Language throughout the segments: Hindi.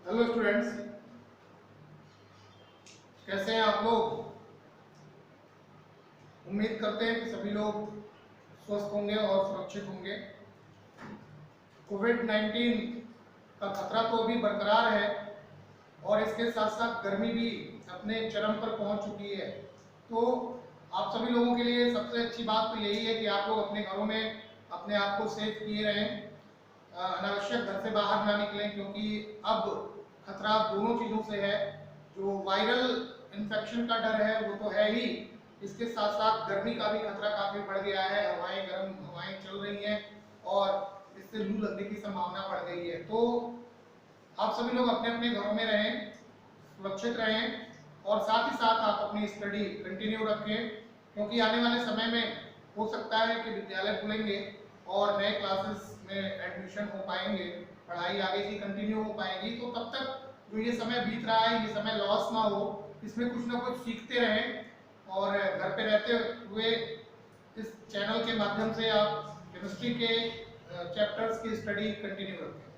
हेलो स्टूडेंट्स, कैसे हैं आप लोग। उम्मीद करते हैं कि सभी लोग स्वस्थ होंगे और सुरक्षित होंगे। कोविड-19 का खतरा तो अभी बरकरार है और इसके साथ साथ गर्मी भी अपने चरम पर पहुंच चुकी है। तो आप सभी लोगों के लिए सबसे अच्छी बात तो यही है कि आप लोग अपने घरों में अपने आप को सेफ किए रहें, अनावश्यक घर से बाहर ना निकलें, क्योंकि अब खतरा दोनों चीज़ों से है। जो वायरल इन्फेक्शन का डर है वो तो है ही, इसके साथ साथ गर्मी का भी खतरा काफ़ी बढ़ गया है। हवाएं गर्म हवाएं चल रही हैं और इससे लू लगने की संभावना बढ़ गई है। तो आप सभी लोग अपने अपने घरों में रहें, सुरक्षित रहें और साथ ही साथ आप अपनी स्टडी कंटिन्यू रखें, क्योंकि आने वाले समय में हो सकता है कि विद्यालय खुलेंगे और नए क्लासेस में एडमिशन हो पाएंगे, पढ़ाई आगे की कंटिन्यू हो पाएगी। तो तब तक जो ये समय बीत रहा है, ये समय लॉस ना हो, इसमें कुछ ना कुछ सीखते रहें और घर पे रहते हुए इस चैनल के माध्यम से आप केमिस्ट्री के चैप्टर्स की स्टडी कंटिन्यू रखें।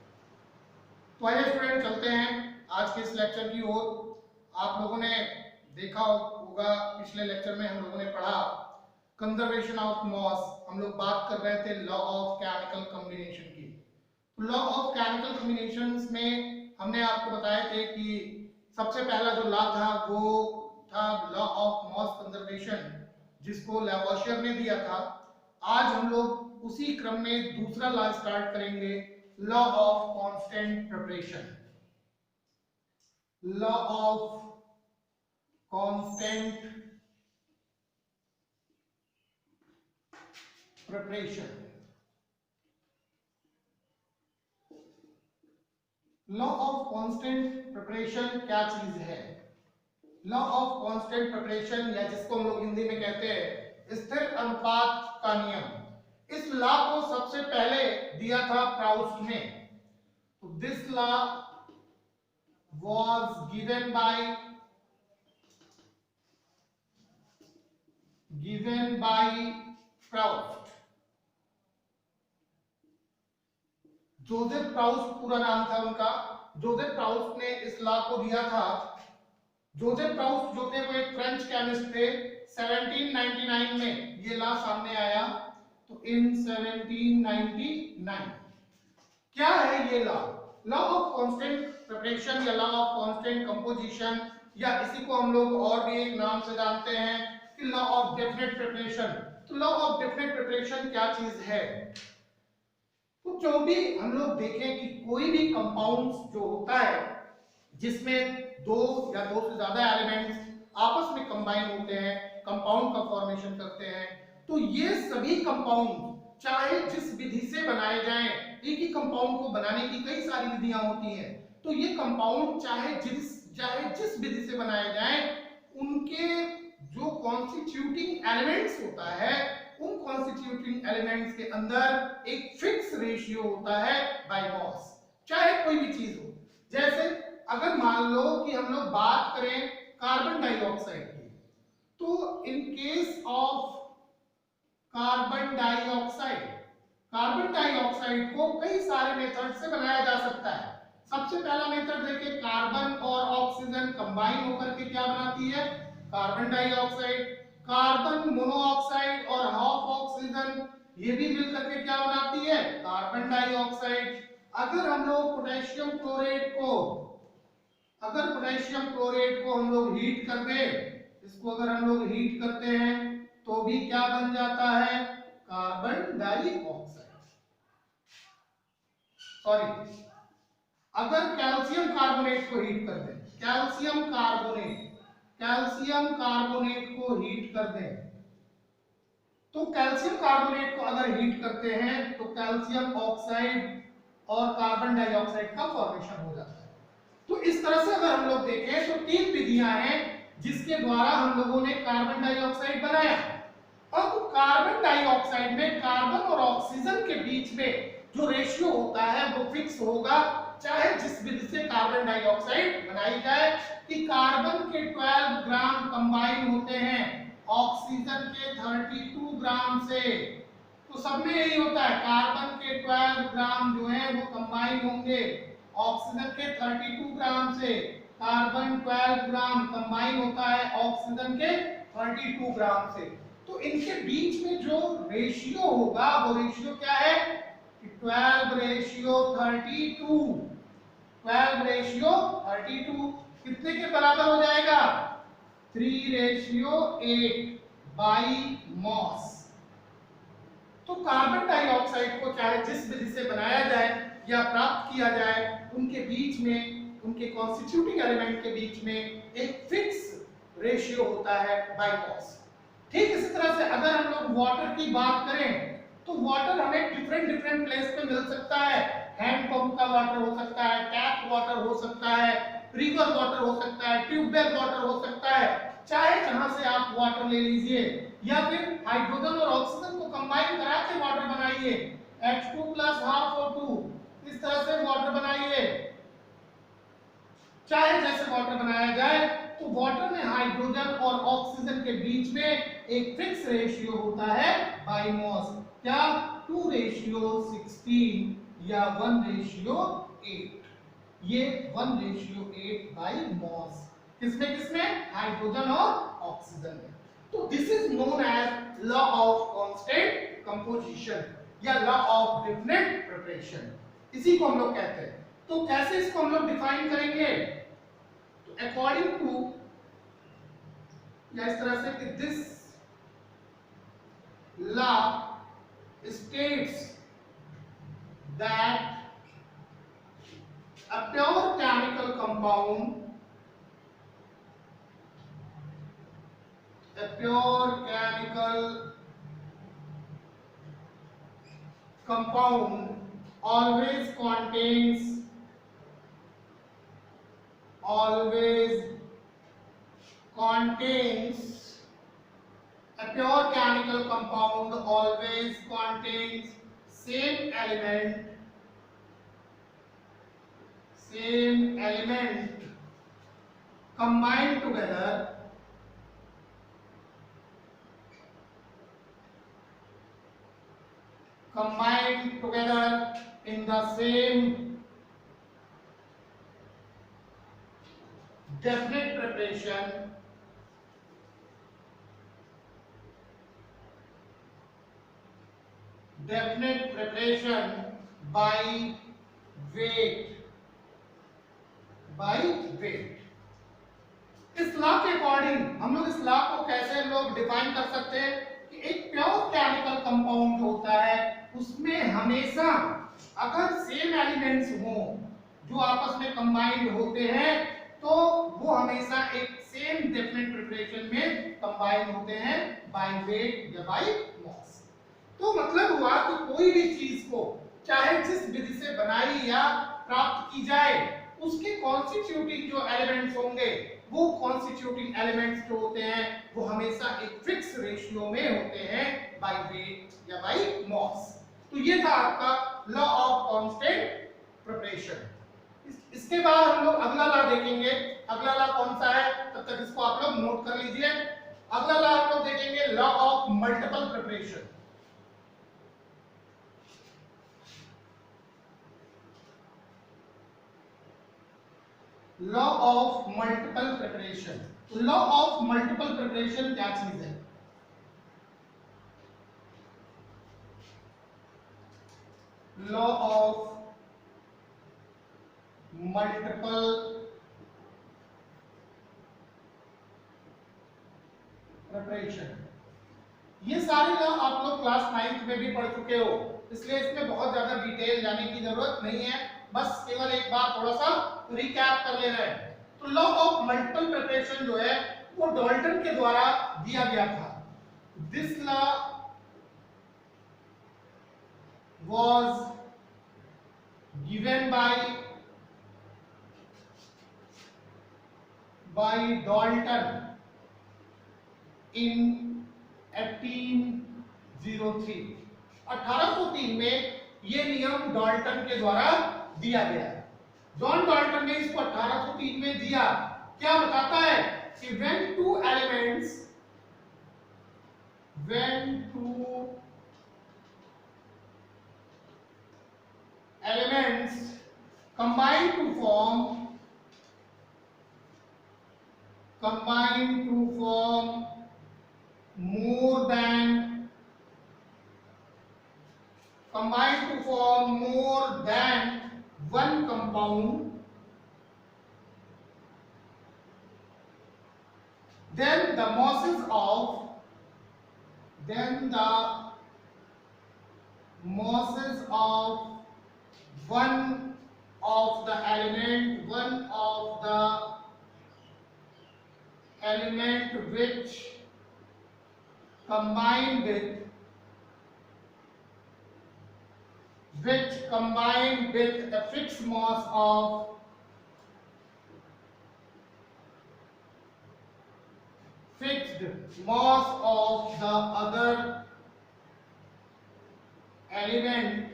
तो आइए स्टूडेंट, चलते हैं आज के इस लेक्चर की ओर। आप लोगों ने देखा होगा, पिछले लेक्चर में हम लोगों ने पढ़ा कंजर्वेशन ऑफ मॉस। हम लोग बात कर रहे थे लॉ ऑफ केमिकल कॉम्बिनेशन की। लॉ ऑफ केमिकल कॉम्बिनेशंस में हमने आपको बताए थे कि सबसे पहला जो लॉ था वो था लॉ ऑफ मॉस कंजर्वेशन, जिसको लैवोशियर ने दिया था। आज हम लोग उसी क्रम में दूसरा लॉ स्टार्ट करेंगे, law of constant preparation. Law of constant preparation. Law of constant preparation क्या चीज है? लॉ ऑफ कांस्टेंट प्रिपरेशन, या जिसको हम लोग हिंदी में कहते हैं स्थिर अनुपात का नियम, इस लॉ को सबसे पहले दिया था प्राउस्ट ने। तो this law was given by Proust. Joseph Proust पूरा नाम था उनका। जोसेफ प्राउस्ट ने इस लॉ को दिया था। जोसेफ प्राउस्ट जो थे वो एक फ्रेंच केमिस्ट थे। 1799 में ये लॉ सामने आया। तो इन 1799 क्या है ये law? Law of constant preparation या लॉ ऑफ कांस्टेंट कंपोजिशन, या इसी को हम लोग और भी एक नाम से जानते हैं कि लॉ ऑफ डेफिनेट प्रिपरेशन। तो लॉ ऑफ डेफिनेट प्रिपरेशन क्या चीज है? तो जो भी हम लोग देखें कि कोई भी कंपाउंड जो होता है जिसमें दो या दो से ज्यादा एलिमेंट्स आपस में कंबाइन होते हैं, कंपाउंड का फॉर्मेशन करते हैं, तो ये सभी कंपाउंड चाहे जिस विधि से बनाए जाएं, एक ही कंपाउंड को बनाने की कई सारी विधियां होती हैं, तो ये कंपाउंड चाहे जिस विधि से बनाए जाएं, उनके जो कॉन्स्टिट्यूटिंग एलिमेंट्स होता है, उन कॉन्स्टिट्यूटिंग एलिमेंट्स के अंदर एक फिक्स रेशियो होता है बाय मॉस, चाहे कोई भी चीज हो। जैसे अगर मान लो कि हम लोग बात करें कार्बन डाइऑक्साइड की, तो in case of carbon dioxide को कई सारे मेथड से बनाया जा सकता है। सबसे पहला मेथड देखिए, कार्बन और ऑक्सीजन कंबाइन होकर के क्या बनाती है? Carbon dioxide. कार्बन मोनोऑक्साइड और हाफ ऑक्सीजन ये भी मिलकर के क्या बनाती है? Carbon dioxide. अगर हम लोग पोटेशियम क्लोरेट को हम लोग हीट कर दें, इसको अगर हम लोग हीट करते हैं तो भी क्या बन जाता है? Carbon dioxide. सॉरी, अगर कैल्शियम कार्बोनेट को हीट कर दें, कैल्शियम कार्बोनेट को हीट कर दें, तो कैल्शियम कार्बोनेट को अगर हीट करते हैं तो कैल्शियम ऑक्साइड और कार्बन डाइऑक्साइड का फॉर्मेशन हो जाता है। तो इस तरह से अगर हम लोग देखें तो तीन विधियां हैं जिसके द्वारा हम लोगों ने कार्बन डाइऑक्साइड बनाया। अब कार्बन डाइऑक्साइड में कार्बन और ऑक्सीजन के बीच में जो रेशियो होता है वो फिक्स होगा, चाहे जिस विधि से कार्बन डाइऑक्साइड बनाई जाए, कि कार्बन के 12 ग्राम कंबाइन होते हैं ऑक्सीजन के 32 ग्राम से। तो सब में यही होता है, कार्बन के 12 ग्राम जो है वो कंबाइन होंगे ऑक्सीजन के 32 ग्राम से कार्बन 12 ग्राम कंबाइन होता है ऑक्सीजन के 32 ग्राम से। तो इनके बीच में जो रेशियो होगा वो रेशियो क्या है कि 12:32। 12:32 कितने के बराबर हो जाएगा 3:8 बाई मॉस। तो कार्बन डाइऑक्साइड को चाहे जिस विधि से बनाया जाए या प्राप्त किया जाए, उनके बीच में, उनके कॉन्स्टिट्यूटिंग एलिमेंट के बीच में एक फिक्स रेशियो होता है बाई मॉस। ठीक इसी तरह से अगर हम लोग वाटर की बात करें तो वाटर हमें डिफरेंट प्लेस पे मिल सकता है। हैंड पंप का वाटर हो सकता है, टैप वाटर हो सकता है, रिवर वाटर हो सकता है, ट्यूबवेल वाटर हो सकता है, चाहे जहां से आप वाटर ले लीजिए, या फिर हाइड्रोजन और ऑक्सीजन को कंबाइन करा के वाटर बनाइए, H2 + ½ O2 इस तरह से वाटर बनाइए। चाहे जैसे वाटर बनाया जाए, तो वाटर में हाइड्रोजन और ऑक्सीजन के बीच में एक फिक्स रेशियो होता है बाई मॉस। क्या 2:16 या 1:8। ये 1:8 बाई मॉस किसमें हाइड्रोजन और ऑक्सीजन में। तो this is known as law of constant composition या लॉ ऑफ डेफिनेट प्रिपरेशन, इसी को हम लोग कहते हैं। तो कैसे इसको हम लोग डिफाइन करेंगे, तो अकॉर्डिंग टू, या इस तरह से कि this law states that a pure chemical compound always contains a pure chemical compound always contains same element combined together in the same definite preparation by weight। इस लॉ के अकॉर्डिंग हम लोग इस लॉ को कैसे लोग डिफाइन कर सकते हैं कि एक प्योर केमिकल कंपाउंड होता है, उसमें हमेशा अगर सेम एलिमेंट्स हो जो आपस में कंबाइंड होते हैं, तो वो हमेशा एक सेम डेफिनेट प्रिपरेशन में कंबाइन होते हैं बाय वेट या बाय मॉस। तो मतलब हुआ कि कोई भी चीज को चाहे जिस विधि से बनाई या प्राप्त की जाए, उसके कॉन्स्टिट्यूटिंग जो एलिमेंट्स होंगे, वो कॉन्स्टिट्यूटिंग एलिमेंट्स जो होते हैं वो हमेशा एक फिक्स रेशियो में होते हैं बाय वेट या बाय मॉस। तो ये था आपका लॉ ऑफ कांस्टेंट प्रिपरेशन। इसके बाद हम लोग अगला लॉ देखेंगे। अगला लॉ कौन सा है, तब तक इसको आप लोग नोट कर लीजिए। अगला लॉ हम लोग देखेंगे law of multiple preparation. Law of multiple preparation. Law of multiple preparation क्या चीज है? लॉ ऑफ मल्टीपल प्रिपरेशन, ये सारे लॉ आप लोग क्लास 9th में भी पढ़ चुके हो, इसलिए इसमें बहुत ज्यादा डिटेल जाने की जरूरत नहीं है, बस केवल एक बार थोड़ा सा रिकैप कर ले रहे हैं। तो लॉ ऑफ मल्टीपल प्रिपरेशन जो है वो डाल्टन के द्वारा दिया गया था। This law was given by Dalton in 1803। 1803 में ये नियम डाल्टन के द्वारा दिया गया। जॉन डाल्टन ने इसको 1803 में दिया। क्या बताता है कि when two elements combine to form more than one compound, then the masses of one of the element which combine with a fixed mass of the other element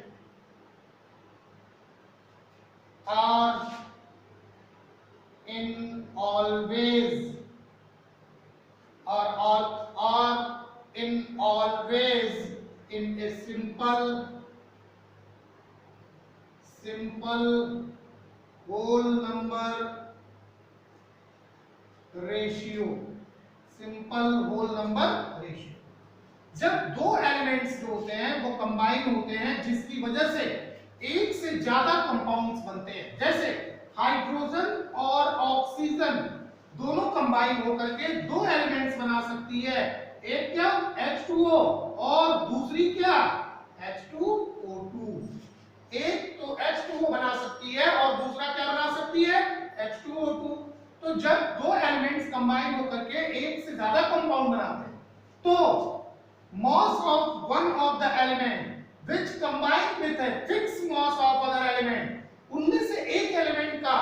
are in always in a simple whole number ratio. जब दो एलिमेंट्स जो होते हैं वो कंबाइन होते हैं, जिसकी वजह से एक से ज्यादा कंपाउंड्स बनते हैं, जैसे हाइड्रोजन और ऑक्सीजन दोनों कंबाइन होकर के दो एलिमेंट्स बना सकती है। एक क्या H2O और दूसरी क्या H2O2। एक तो H2O बना सकती है और दूसरा क्या बना सकती है H2O2। तो जब दो एलिमेंट्स कंबाइन होकर के एक से ज्यादा कंपाउंड बनाते हैं तो mass of one of the element which combine with a fixed mass of other element, उनमें से एक एलिमेंट का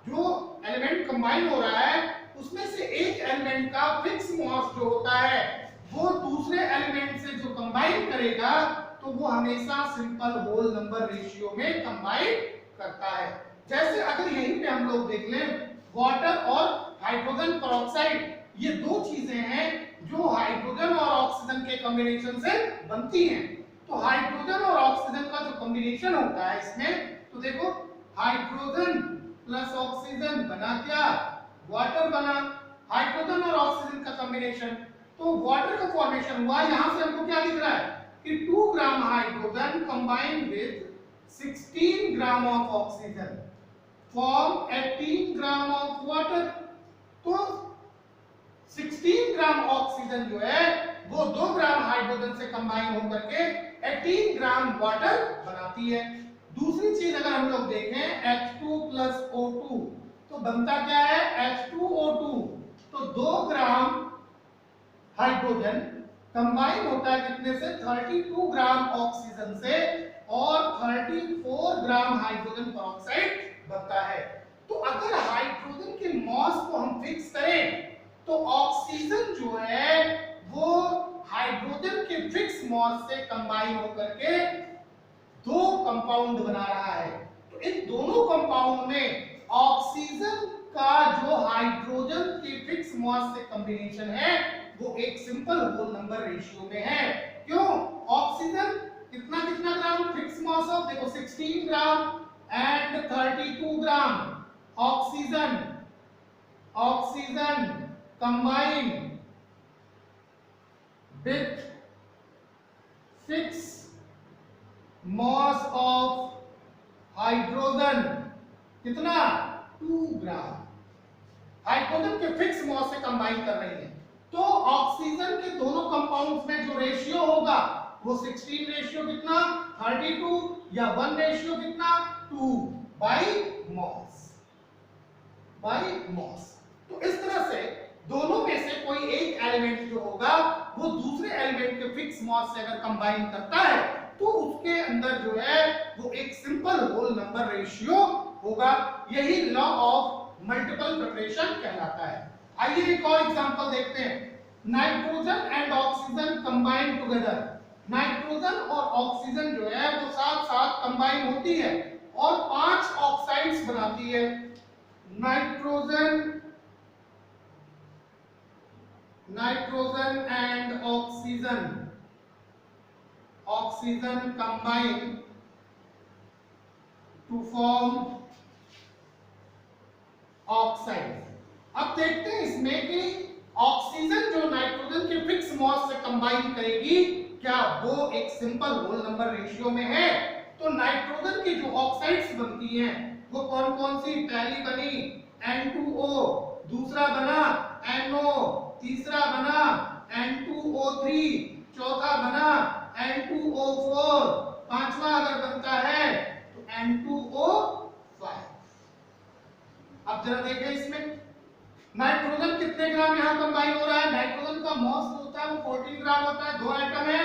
जो एलिमेंट कंबाइन हो रहा है उसमें से एक एलिमेंट का फिक्स मास जो होता है वो दूसरे एलिमेंट से जो कंबाइन करेगा तो वो हमेशा सिंपल होल नंबर रेशियो में कंबाइन करता है। जैसे अगर यहीं पे हम लोग देख लें वाटर और हाइड्रोजन पेरोक्साइड, ये दो चीजें हैं जो हाइड्रोजन और ऑक्सीजन के कॉम्बिनेशन से बनती हैं। तो हाइड्रोजन और ऑक्सीजन का जो कॉम्बिनेशन होता है इसमें, तो देखो हाइड्रोजन प्लस ऑक्सीजन बना क्या वाटर बना। हाइड्रोजन और ऑक्सीजन का कॉम्बिनेशन तो वाटर का फॉर्मेशन हुआ। यहां से हमको क्या दिख रहा है कि 2 gram hydrogen combine with 16 gram of oxygen form 18 gram of water. तो 16 ग्राम ऑक्सीजन जो है वो 2 ग्राम हाइड्रोजन से कंबाइन होकर के 18 ग्राम वाटर बनाती है। दूसरी चीज अगर हम लोग देखें H2 plus O2 तो बनता क्या है H2O2। तो 2 ग्राम हाइड्रोजन कंबाइन होता है कितने से 32 ग्राम ऑक्सीजन से और 34 ग्राम हाइड्रोजन पेरोक्साइड बनता है। तो अगर हाइड्रोजन के मास को हम फिक्स करें तो ऑक्सीजन जो है वो हाइड्रोजन के फिक्स मास से कंबाइन होकर के दो कंपाउंड बना रहा है। तो इन दोनों कंपाउंड में ऑक्सीजन का जो हाइड्रोजन के फिक्स मास से कॉम्बिनेशन है वो एक सिंपल होल नंबर रेशियो में है। क्यों? ऑक्सीजन कितना ग्राम फिक्स मास ऑफ देखो 16 gram and 32 gram oxygen combine with fix mass of hydrogen कितना 2 ग्राम हाइड्रोजन के फिक्स मास से कंबाइन कर रही है। तो ऑक्सीजन के दोनों कंपाउंड्स में जो रेशियो होगा वो 16 रेशियो कितना 32 या 1 रेशियो कितना 2 बाय मॉस। तो इस तरह से दोनों में से कोई एक एलिमेंट जो होगा वो दूसरे एलिमेंट के फिक्स मास से अगर कंबाइन करता है तो उसके अंदर जो है वो एक सिंपल होल नंबर रेशियो होगा। यही लॉ ऑफ मल्टीपल प्रिपरेशन कहलाता है। आइए एक और एग्जांपल देखते हैं। Nitrogen and oxygen combine together. Nitrogen और ऑक्सीजन जो है वो साथ साथ कंबाइन होती है और 5 ऑक्साइड्स बनाती है। Nitrogen and oxygen combine to form oxide. अब देखते हैं इसमें कि ऑक्सीजन जो नाइट्रोजन के फिक्स मॉस से कंबाइन करेगी, क्या वो एक सिंपल होल नंबर रेशियो में है? तो नाइट्रोजन की जो ऑक्साइड्स बनती हैं वो कौन कौन सी? पहली बनी N2O, दूसरा बना NO, तीसरा बना N2O3, चौथा बना N2O4, पांचवा अगर बनता है तो N2O5। अब जरा देखें इसमें नाइट्रोजन कितने ग्राम यहाँ कंबाइन हो रहा है? नाइट्रोजन का मॉस जो होता है वो 14 ग्राम होता है, दो एटम है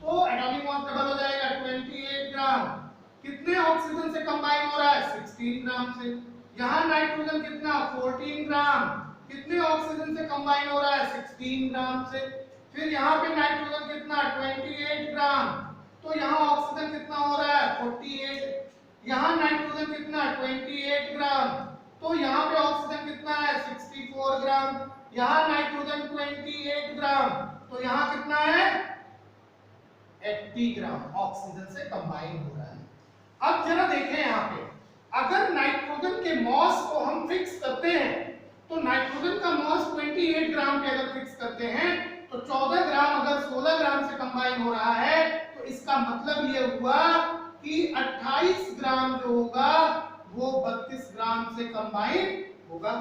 तो एटॉमिक मॉस डबल हो जाएगा 28 ग्राम। कितने ऑक्सीजन से कंबाइन हो रहा है? 16 ग्राम से। यहाँ नाइट्रोजन कितना? 14 ग्राम। कितने ऑक्सीजन से कंबाइन हो रहा है? 16 ग्राम से। फिर यहाँ पे नाइट्रोजन कितना? 28 ग्राम। तो यहाँ ऑक्सीजन कितना हो रहा है? 48। यहाँ नाइट्रोजन कितना? 28 ग्राम। तो यहाँ पे ऑक्सीजन कितना है? 64 ग्राम। यहाँ नाइट्रोजन 28 ग्राम, तो यहाँ कितना है? 80 ग्राम ऑक्सीजन से कंबाइन हो रहा है। अब जरा देखें यहाँ पे, अगर नाइट्रोजन के मॉस को हम फिक्स करते हैं तो नाइट्रोजन का मॉस 28 ग्राम पे अगर फिक्स करते हैं तो 14 ग्राम अगर 16 ग्राम से कंबाइन हो रहा है तो इसका मतलब ये हुआ कि 28 ग्राम जो होगा वो 32 ग्राम से कंबाइन होगा।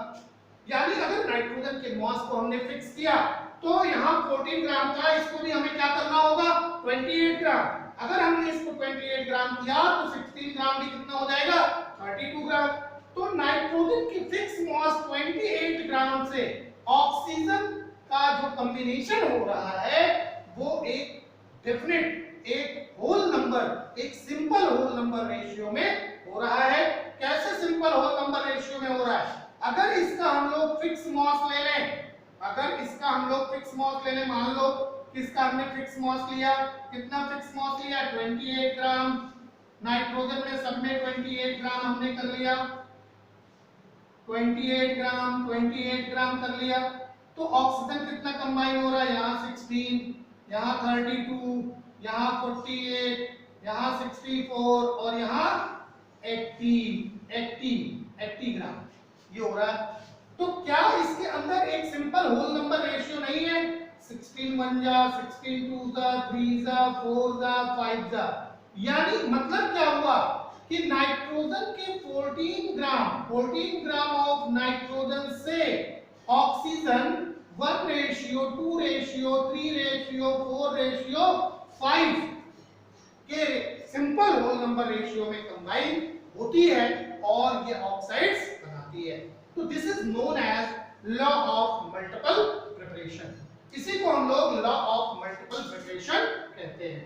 यानी अगर नाइट्रोजन के मॉस को हमने फिक्स किया तो यहाँ 14 ग्राम था, इसको भी हमें क्या करना होगा? 28 ग्राम। अगर हमने इसको 28 ग्राम किया तो 16 ग्राम भी कितना हो जाएगा? 32 ग्राम। तो नाइट्रोजन की फिक्स मॉस 28 ग्राम से ऑक्सीजन का जो कॉम्बिनेशन हो रहा है वो एक डेफिनेट, एक होल नंबर, एक सिंपल होल नंबर रेशियो में हो रहा है। कैसे सिंपल होल नंबर रेशियो में हो रहा है? अगर इसका हम लोग फिक्स मॉस ले लें, अगर इसका हम लोग फिक्स मॉस ले लें, मान लो किसका हमने फिक्स मॉस लिया, कितना फिक्स मॉस लिया? 28 ग्राम। नाइट्रोजन में सब में 28 ग्राम हमने कर लिया, 28 ग्राम 28 ग्राम कर लिया। तो ऑक्सीजन कितना कंबाइन हो रहा है? यहाँ 16, यहाँ 32, यहाँ 48, यहाँ 64 और यहाँ 80 ग्राम ये हो रहा है। तो क्या इसके अंदर एक सिंपल होल नंबर रेशियो नहीं है? 16 1 जा, 16 2 जा, 3 जा, 4 जा, 5 जा। यानी मतलब क्या हुआ कि नाइट्रोजन के 14 ग्राम ऑफ नाइट्रोजन से oxygen 1 ratio 2 ratio 3 ratio 4 ratio 5 के सिंपल होल नंबर रेशियो में कंबाइन होती है और ये ऑक्साइड्स बनाती है। तो this is known as law of multiple preparation. इसी को हम लोग लॉ ऑफ मल्टीपल प्रिपरेशन कहते हैं।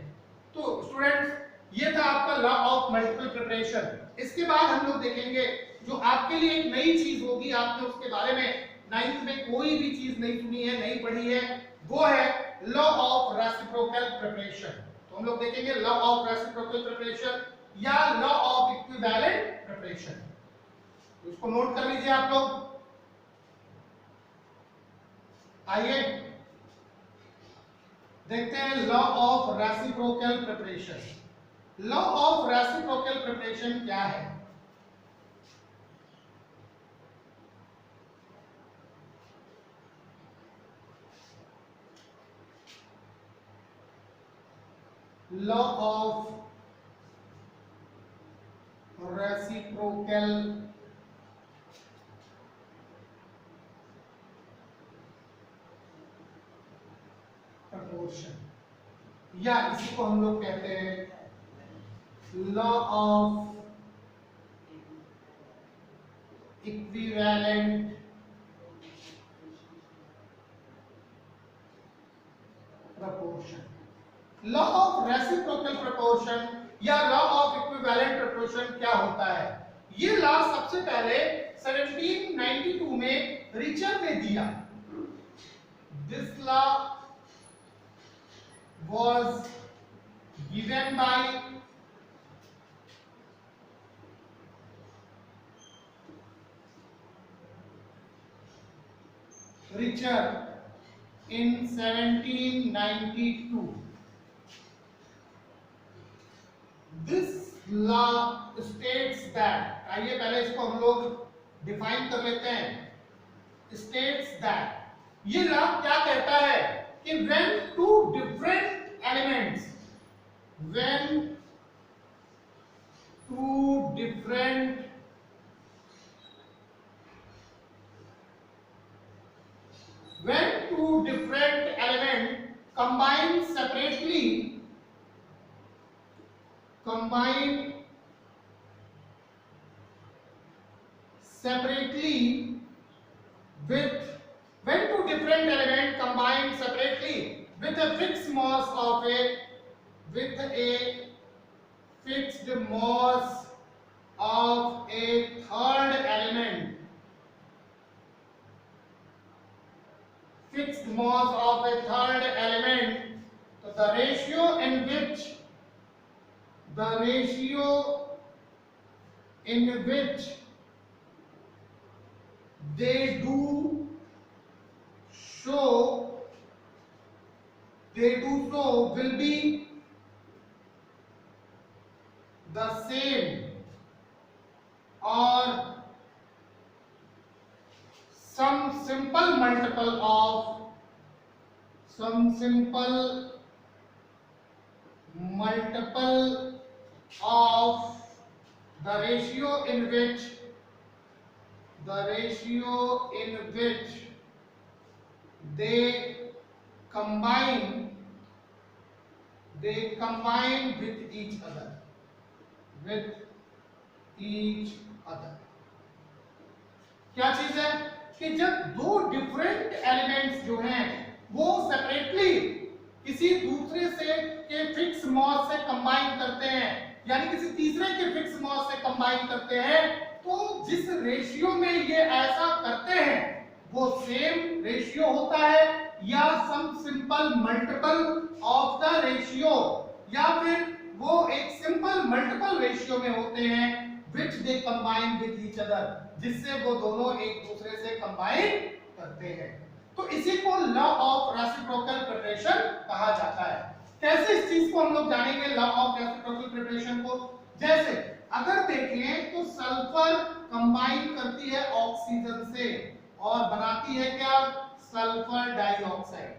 तो स्टूडेंट्स, ये था आपका लॉ ऑफ मल्टीपल प्रिपरेशन। इसके बाद हम लोग देखेंगे जो आपके लिए एक नई चीज होगी, आपने उसके बारे में 9th में कोई भी चीज नहीं सुनी है, नहीं पढ़ी है, वो है लॉ ऑफ रेसिप्रोकल प्रिपरेशन। तो हम लोग देखेंगे लॉ ऑफ रेसिप्रोकल प्रिपरेशन या लॉ ऑफ इक्विवेलेंट प्रिपरेशन। तो इसको नोट कर लीजिए आप लोग। आइए देखते हैं law of reciprocal preparation. Law of reciprocal preparation क्या है? लॉ ऑफ रेसिप्रोकल प्रपोर्शन या इसी को हम लोग कहते हैं law of equivalent proportion. Law of reciprocal proportion या लॉ ऑफ इक्विवेलेंट प्रपोर्शन क्या होता है? ये लॉ सबसे पहले 1792 में रिचर ने दिया। This law was given by Richer in 1792. This law states that, आइए पहले इसको हम लोग डिफाइन कर लेते हैं, स्टेट्स दैट, ये लॉ क्या कहता है कि when two different elements, when two different element combine separately, with, when two different elements combine separately with a fixed mass of a, with a fixed mass of a third element, fixed mass of a third element, so the ratio in which they do so will be the same or some simple multiple of the ratio in which they combine with each other, क्या चीज है कि जब दो डिफरेंट एलिमेंट्स जो हैं वो सेपरेटली किसी दूसरे से के फिक्स मॉस से कंबाइन करते हैं, यानी किसी तीसरे के फिक्स मॉस से कंबाइन करते हैं, तो जिस रेशियो में ये ऐसा करते हैं वो सेम रेशियो होता है या some simple multiple of the ratio, या फिर वो एक सिंपल मल्टीपल रेशियो में होते हैं which they combine with each other, जिससे वो दोनों एक दूसरे से कंबाइन करते हैं। तो इसी को लॉ ऑफ रेसिप्रोकल प्रिपरेशन कहा जाता है। कैसे इस चीज को हम लोग जानेंगे लॉ ऑफ रेसिप्रोकल प्रिपरेशन को? जैसे अगर देखें तो सल्फर कंबाइन करती है ऑक्सीजन से और बनाती है क्या? Sulphur dioxide.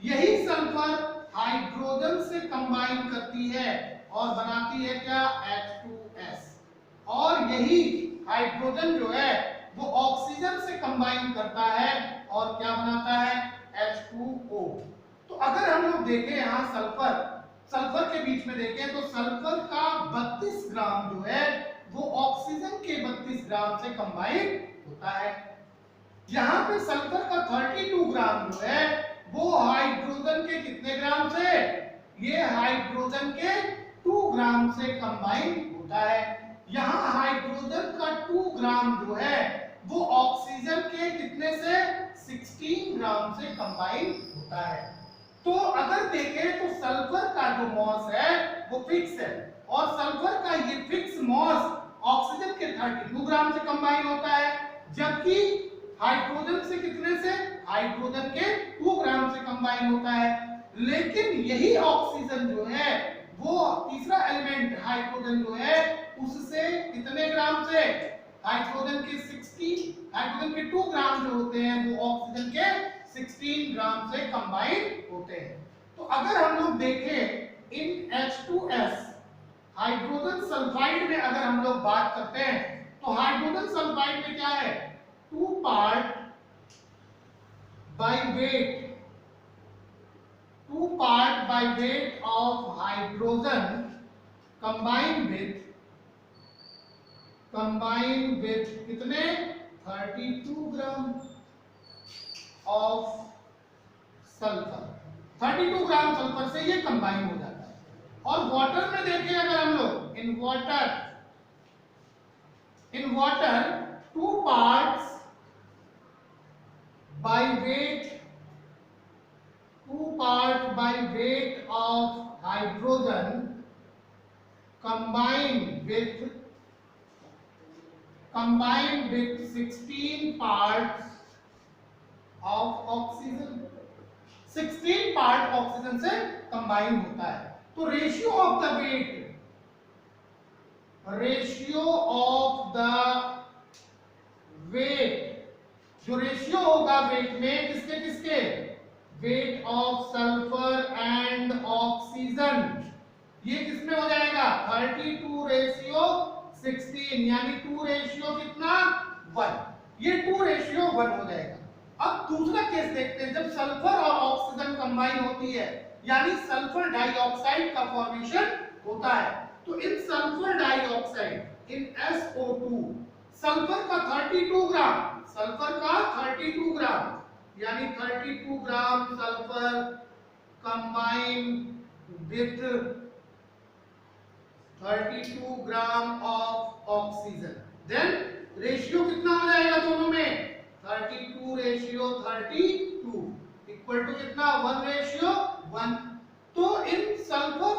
यही सल्फर हाइड्रोजन से कंबाइन करती है और बनाती है क्या? H2S। और यही हाइड्रोजन जो है वो ऑक्सीजन से कंबाइन करता है और क्या बनाता है? H2O। तो अगर हम लोग देखें यहाँ सल्फर के बीच में देखें तो सल्फर का 32 ग्राम जो है वो ऑक्सीजन के 32 ग्राम से कंबाइन होता है। यहाँ पे सल्फर का 32 ग्राम जो है वो हाइड्रोजन के कितने ग्राम से? ये हाइड्रोजन के 2 ग्राम से कंबाइन होता है। यहाँ हाइड्रोजन का 2 ग्राम जो है वो ऑक्सीजन के कितने से? 16 ग्राम से कंबाइन होता है। तो अगर देखें तो सल्फर का जो मॉस है वो फिक्स है और सल्फर का ये फिक्स मॉस ऑक्सीजन के 32 ग्राम से कंबाइन होता है, जबकि हाइड्रोजन से कितने से? हाइड्रोजन के 2 ग्राम से कंबाइन होता है। लेकिन यही ऑक्सीजन जो है वो तीसरा एलिमेंट हाइड्रोजन जो है उससे कितने ग्राम से? हाइड्रोजन के 2 ग्राम जो होते हैं वो ऑक्सीजन के 16 ग्राम से कंबाइन होते हैं। तो अगर हम लोग देखें इन H2S हाइड्रोजन सल्फाइड में अगर हम लोग बात करते हैं तो हाइड्रोजन सल्फाइड में क्या है? 2 part by weight of hydrogen combined with कितने? 32 gram of sulphur. 32 gram sulphur से ये कंबाइन हो जाता है। और वाटर में देखें अगर हम लोग in water 2 parts by weight of hydrogen combined with 16 parts of oxygen। 16 part oxygen से कंबाइन होता है। तो रेशियो ऑफ द जो रेशियो होगा वेट में किसके किसके, weight of sulphur and oxygen, ये किसमें हो जाएगा 32:16, यानी 2 रेशियो कितना 1, ये 2 रेशियो 1 हो जाएगा। अब दूसरा केस देखते हैं, जब सल्फर और ऑक्सीजन कंबाइन होती है यानी सल्फर डाइऑक्साइड का फॉर्मेशन होता है, तो in sulphur dioxide in SO2 sulphur का 32 ग्राम, सल्फर का 32 ग्राम, यानी 32 gram sulphur combine with 32 gram of oxygen, then ratio कितना हो जाएगा दोनों में 32:32 इक्वल टू कितना 1:1। तो इन सल्फर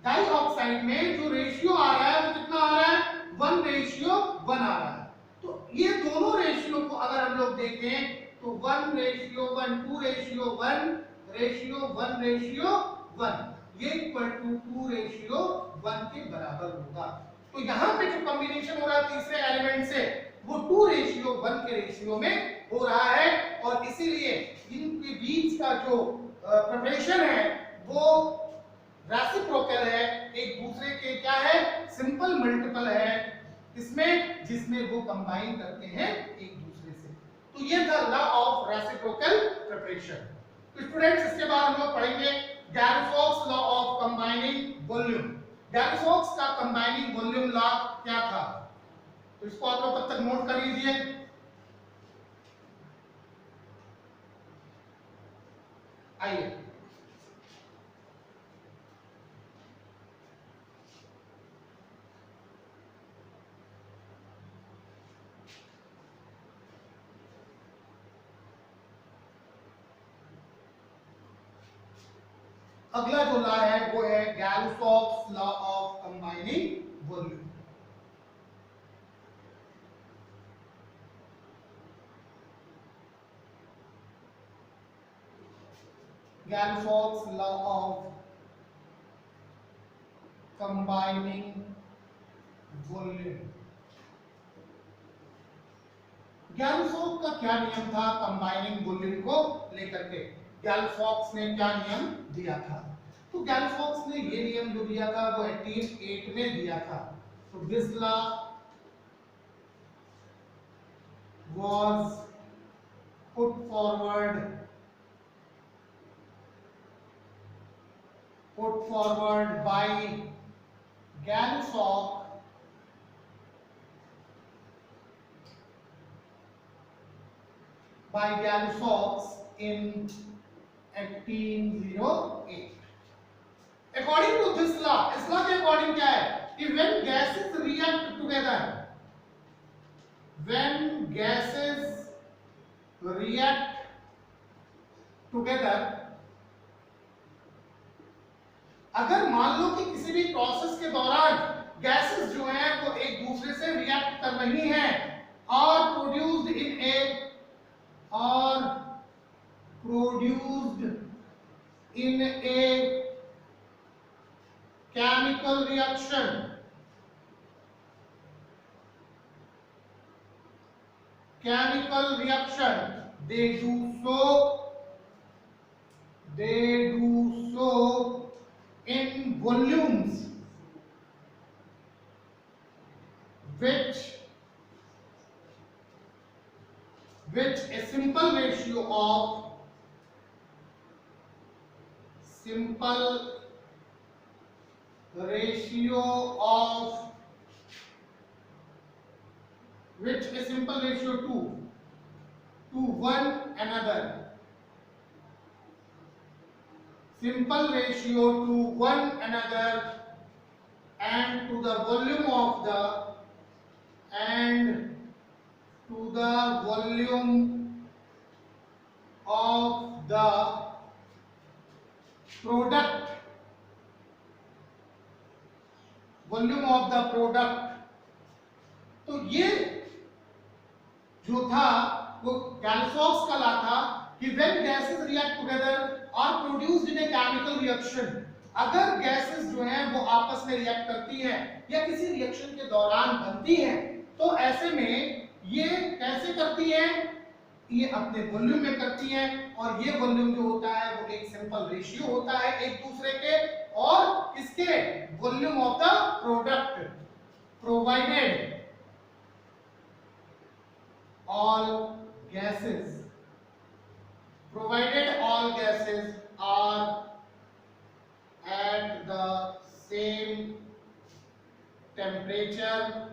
डाइऑक्साइड में जो रेशियो आ रहा है वो कितना आ रहा है 1:1 आ रहा है। तो ये दोनों रेशियो को अगर हम लोग देखें तो 1:1, 2:1, रेशियो 1:1, ये इक्वल टू 2:1 के बराबर होगा। तो यहाँ पे जो कॉम्बिनेशन हो रहा है तीसरे एलिमेंट से वो 2:1 के रेशियो में हो रहा है, और इसीलिए इनके बीच का जो प्रिपरेशन है वो रेसिप्रोकल है, एक दूसरे के क्या है सिंपल मल्टीपल है इसमें, जिसमें वो कंबाइन करते हैं एक दूसरे से। तो ये था लॉ ऑफ रेसिप्रोकल प्रिपरेशन। तो स्टूडेंट्स इसके बाद हम लोग पढ़ेंगे गैल्सवॉक्स लॉ ऑफ कंबाइनिंग वॉल्यूम। गैल्सवॉक्स का कंबाइनिंग वॉल्यूम लॉ क्या था, तो इसको आप लोग तब तक नोट कर लीजिए। आइए अगला जो लॉ है वो है Gay Lussac's law of combining volume. Galois law of combining volume। Gay Lussac's का क्या नियम था कंबाइनिंग वॉल्यूम को लेकर के, गैल्सवॉक्स ने क्या नियम दिया था, तो गैल्सवॉक्स ने ये नियम जो दिया था वो 1808 में दिया था। तो this law was put forward by Galois in 1808। According to this law, इस लॉ के अकॉर्डिंग क्या है कि when gases react together, when gases react together, अगर मान लो कि किसी भी प्रोसेस के दौरान गैसेस जो हैं वो एक दूसरे से रिएक्ट कर रही हैं और produced in a chemical reaction, they do so in volumes which a simple ratio of to one another, simple ratio to one another and to the volume of the product. तो ये जो था वो गैल्सवॉक्स का लॉ था कि when gases react together or produced in a chemical reaction, अगर गैसेस जो हैं वो आपस में रिएक्ट करती हैं या किसी रिएक्शन के दौरान बनती हैं, तो ऐसे में ये कैसे करती हैं ये अपने वॉल्यूम में करती हैं, और ये वॉल्यूम जो होता है वो एक सिंपल रेशियो होता है एक दूसरे के और किसके, volume of the product, provided all gases are at the same temperature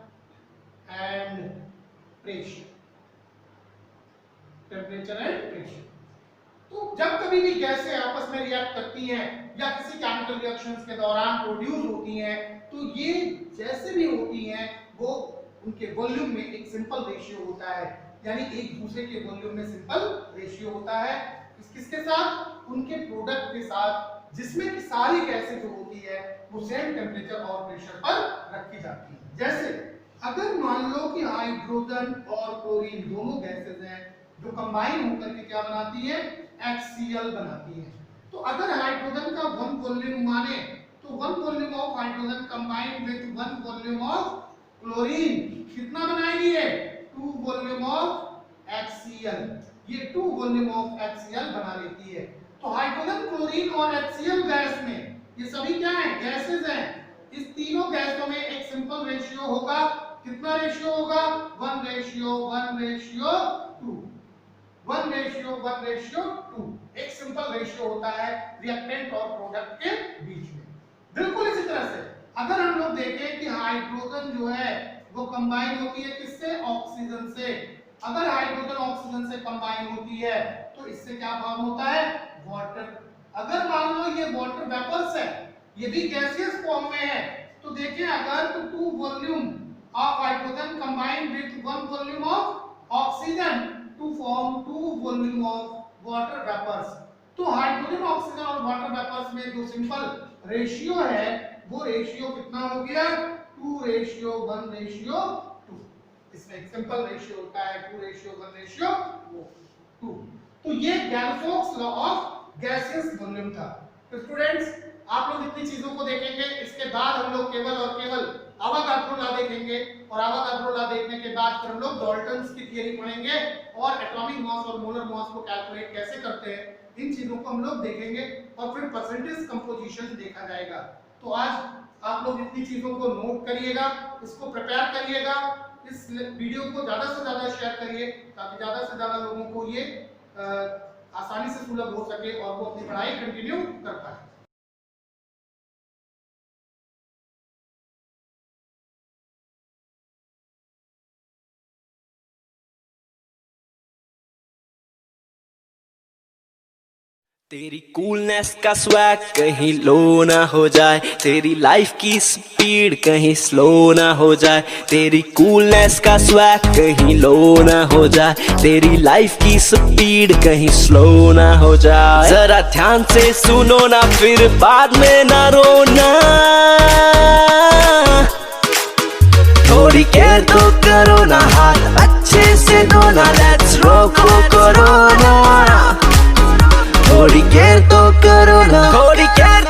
and pressure, तो जब कभी भी गैसें आपस में रिएक्ट करती हैं या किसी केमिकल रिएक्शंस के दौरान प्रोड्यूस होती हैं, तो ये जैसे भी होती हैं वो उनके वॉल्यूम में एक सिंपल रेशियो होता है, यानी एक दूसरे के वॉल्यूम में सिंपल रेशियो होता है किसके साथ, उनके प्रोडक्ट के साथ, जिसमें कि सारी गैसें जो होती है वो सेम टेम्परेचर और प्रेशर पर रखी जाती है। जैसे अगर मान लो कि हाइड्रोजन और क्लोरीन दोनों गैसेस हैं जो कंबाइन होकर के क्या बनाती है, HCl बनाती है, तो अगर हाइड्रोजन का वन वॉल्यूम माने तो one volume of hydrogen combined with one volume of chlorine कितना बनाएगी है, 2 वॉल्यूम ऑफ HCl, ये 2 वॉल्यूम ऑफ HCl बना लेती है। तो हाइड्रोजन, क्लोरीन और HCl गैस में ये सभी क्या है, गैसेस हैं, इस तीनों गैसों में एक सिंपल रेशियो होगा, कितना रेशियो होगा, 1:1:2, 1:1:2, एक सिंपल रेशियो होता है रिएक्टेंट और प्रोडक्ट के बीच में। बिल्कुल इसी तरह से अगर हम लोग देखें कि हाइड्रोजन जो है वो कंबाइन होती है किससे, ऑक्सीजन से, अगर हाइड्रोजन ऑक्सीजन से कंबाइन होती है तो इससे क्या फॉर्म होता है, वाटर। अगर मान लो ये वाटर वेपर्स है, ये भी गैसियस फॉर्म में है, तो देखिए अगर तो 2 volume of hydrogen combined with 1 volume of oxygen to form 2 volume of water vapours, तो हाइड्रोजन, ऑक्सीजन और वाटर वेपर्स में जो सिंपल रेशियो है वो रेशियो कितना हो गया, 2:1:2। इसमें एक सिंपल रेशियो होता है 2:1:2। तो ये गैल्फोक्स लॉ ऑफ गैसियस वॉल्यूम था। तो स्टूडेंट्स आप लोग इतनी चीजों को देखेंगे, इसके बाद हम लोग केवल और केवल अवोगाड्रो लॉ देखेंगे, और अवोगाड्रो लॉ देखने के बाद फिर हम लोग डाल्टन्स की थ्योरी पढ़ेंगे और एटॉमिक मास और मोलर मास को कैलकुलेट कैसे करते हैं, इन चीजों को हम लोग देखेंगे, और फिर परसेंटेज कंपोजिशन देखा जाएगा। तो आज आप लोग इतनी चीजों को नोट करिएगा, इसको प्रिपेयर करिएगा, इस वीडियो को ज्यादा से ज्यादा शेयर करिए ताकि ज्यादा से ज्यादा लोगों को ये आसानी से सुलभ हो सके और वो अपनी पढ़ाई कंटिन्यू कर पाए। तेरी कूलनेस का स्वैग कहीं लो ना हो जाए, तेरी लाइफ की स्पीड कहीं स्लो ना हो जाए, तेरी कूलनेस का स्वैग कहीं लो ना हो जाए, तेरी लाइफ की स्पीड कहीं स्लो ना हो जाए। जरा ध्यान से सुनो ना फिर बाद में ना रोना, थोड़ी केयर तो करो ना, हाथ अच्छे से धोना, लेट्स रोको कोरोना, थोड़ी केयर तो करो ना, थोड़ी केयर